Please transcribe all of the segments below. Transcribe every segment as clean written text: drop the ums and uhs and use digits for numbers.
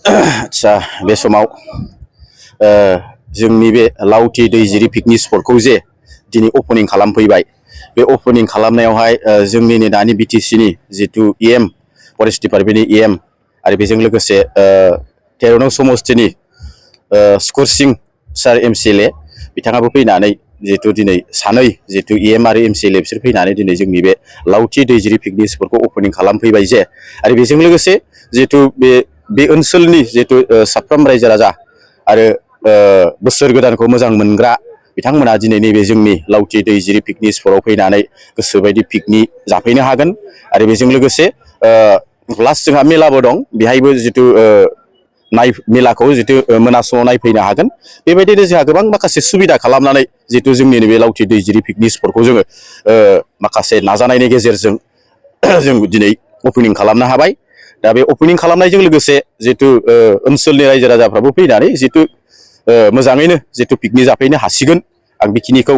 आच्छा बे समाव जोंनि बे लावथि दैजिरि पिकनिक स्पटखौ जे दिनै ओपनिं खालामफैबाय बे ओपनिं खालामनायावहाय जोंनिनो दानि बिटिसि नि जितु इएम फरेस्ट डिपार्टमेन्टनि इएम आरो बेजों लोगोसे 13 नं समस्तिनि स्करसिं सार एमसिएलए बिथाङाबो फैनानै जितु दिनै सानै जितु इएम आरो एमसिएलए बिसोर फैनानै दिनै जोंनि बे लावथि दैजिरि पिकनिक स्पटखौ ओपनिं खालामफैबाय जे आरो बेजों लोगोसे जितु बे ओनसोलनि जितु साफ्रोम रायजो राजा आरो बोसोर गोदानखौ मोजां मोनग्रा बिथांमोना दिनै नैबे जोंनि लावथि दैजिरि पिकनिक स्पटआव फैनानै गोसोबायदि पिकनिक जाफैनो हागोन आरो बेजों लोगोसे प्लास जोंहा मेलाबो दं बेहायबो जितु मेलाखौ जितु मोना समाव नायफैनो हागोन बेबायदिनो जोंहा गोबां माखासे सुबिदा खालामनानै जितु जोंनि नैबे लावथि दैजिरि पिकनिक स्पटखौ जोङो माखासे नाजानायनि गेजेरजों जों दिनै ओपनिं खालामनो हाबाय दा बे ओपनिं खालामनायजों लोगोसे जितु ओनसोलनि रायजो राजाफ्राबो फैनानै जितु मोजाङैनो जितु पिकनिक जाफैनो हासिगोन आं बेखिनिखौ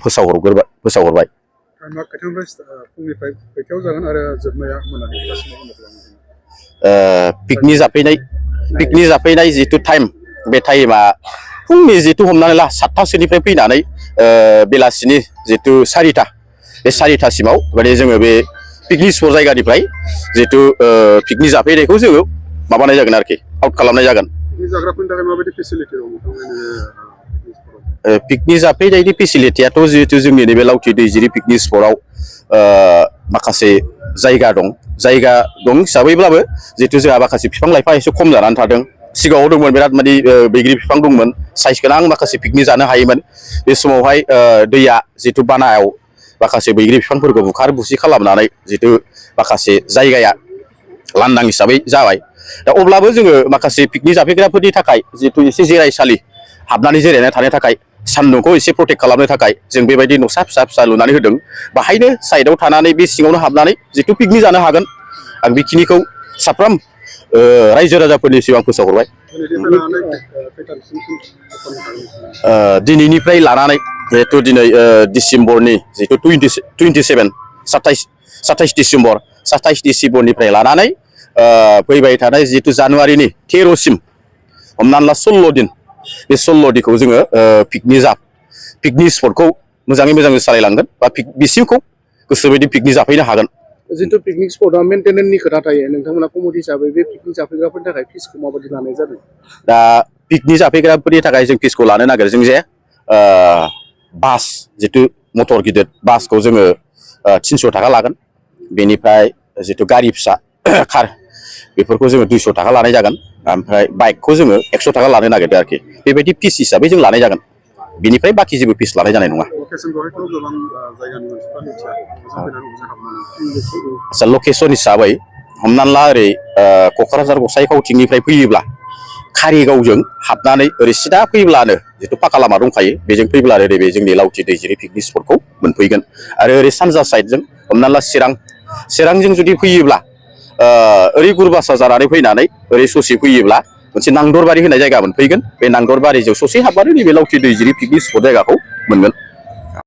फोसावहरबाय पिकनिक जाफैनाय जितु टाइम बे टाइमा फुंनि जितु हमनानै ला 7टासोनिफ्राय फैनानै बेलासिनि जितु 4टा बे 4टासिमाव माने जोङो बे पिकनिक स्पट जायगानिफ्राय जितु पिकनिक जाफैनायखौ जोङो माबानाय जागोन आरोखि आउट खालामनाय जागोन पिकनिक जाफैनायनि फेसिलिटियाथ' जिहेतु जोंनि नैबे लावथि दैजिरि पिकनिक स्पटआव माखासे जायगा दं हिसाबैब्लाबो जिहेतु जोंहा माखासे बिफां लाइफां एसे खम जानानै थादों सिगाङाव दंमोन बिराद माने बैग्रि बिफां दंमोन साइज गोनां माखासे पिकनिक जानो हायोमोन बे समावहाय दैया जितु बानायाव माखासे बैग्रि बिफांफोरखौ बुखार बुसि खालामनानै जितु माखासे जायगाया लांदां हिसाबै जाबाय दा अब्लाबो जोङो माखासे पिकनिक जाफैग्राफोरनि थाखाय जितु एसे जिरायसालि हाबनानै जिरायना थानो थाखाय सान्दुंखौ एसे प्रटेक्ट खालामनो थाखाय जों बेबायदि न'सा फिसा लुनानै होदों बाहायनो साइडआव थानानै बे सिङावनो हाबनानै जितु पिकनिक जानो हागोन आं बेखिनिखौ साफ्रोम रायजो राजाफोरनि सिगां फोसावहरबाय दिनैनिफ्राय लानानै जिहेतु दिनै डिसेम्बरनि जितु 27 डिसेम्बर 27 डिसेम्बरनिफ्राय लानानै फैबाय थानाय जितु जानुवारिनि 13सिम हमनानै ला 16 दिन बे 16 दिनखौ जोङो पिकनिक स्पटखौ मोजाङै मोजां सालायलांगोन बा बिसिमखौ गोसोबायदि पिकनिक जाफैनो हागोन जितु पिकनिक स्पटआ मेन्टेनेन्सनि खोथा थायो नोंथांमोना कमिटि हिसाबै बे पिकनिक जाफैग्राफोरनि थाखाय फिसखौ माबायदि लानाय जादों दा पिकनिक जाफैग्राफोरनि थाखाय जों फिसखौ लानो नागिरदों जे बास जितु मटर गिदिर बासखौ जोङो 300 थाखा लागोन बेनिफ्राय जितु गारि फिसा कार बेफोरखौ जोङो 200 थाखा लानाय जागोन ओमफ्राय बाइकखौ जोङो 100 थाखा लानो नागिरदों आरोखि बेबायदि फिस हिसाबै जों लानाय जागोन बिनिफ्राय बाखि जेबो फिस लानाय जानाय नङा आच्छा लकेसन हिसाबै हमनानै ला ओरै क'क्राझार गसाइगावथिंनिफ्राय फैयोब्ला कारिगावजों हाबनानै ओरै सिदा फैब्लानो जितु पाका लामा दंखायो बेजों फैब्लानो नैबे जोंनि लावथि दैजिरि पिकनिक स्पटखौ मोनफैगोन आरो ओरै सानजा साइडजों हमनानै ला चिरांजों जुदि फैयोब्ला ओरै गुरुबासा जानानै फैनानै ओरै ससे फैयोब्ला मोनसे नांदरबारि होनाय जायगा मोनफैगोन बे नांदरबारिजों ससे हाबबानो नैबे लावथि दैजिरि पिकनिक स्पट जायगाखौ मोनगोन